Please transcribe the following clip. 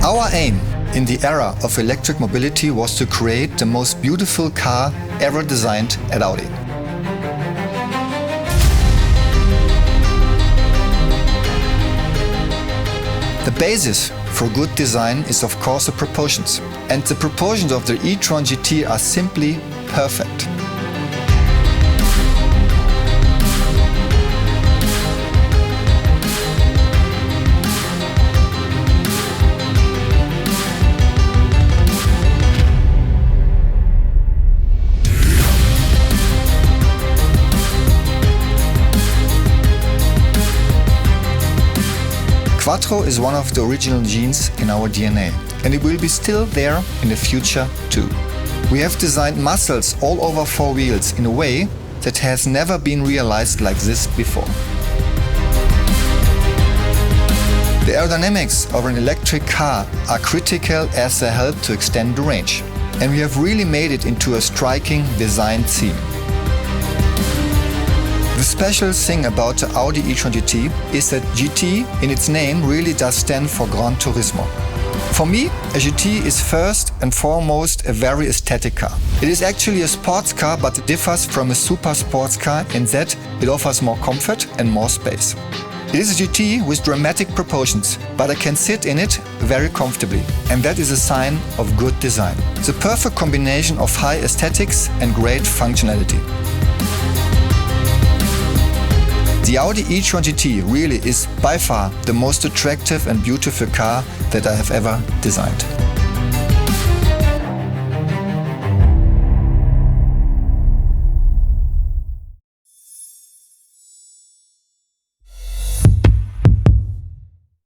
Our aim in the era of electric mobility was to create the most beautiful car ever designed at Audi. The basis for good design is of course the proportions. And the proportions of the e-tron GT are simply perfect. Quattro is one of the original genes in our DNA, and it will be still there in the future too. We have designed muscles all over four wheels in a way that has never been realized like this before. The aerodynamics of an electric car are critical as they help to extend the range, and we have really made it into a striking design theme. The special thing about the Audi e-tron GT is that GT in its name really does stand for Gran Turismo. For me, a GT is first and foremost a very aesthetic car. It is actually a sports car, but it differs from a super sports car in that it offers more comfort and more space. It is a GT with dramatic proportions, but I can sit in it very comfortably, and that is a sign of good design. The perfect combination of high aesthetics and great functionality. The Audi e-tron GT really is by far the most attractive and beautiful car that I have ever designed.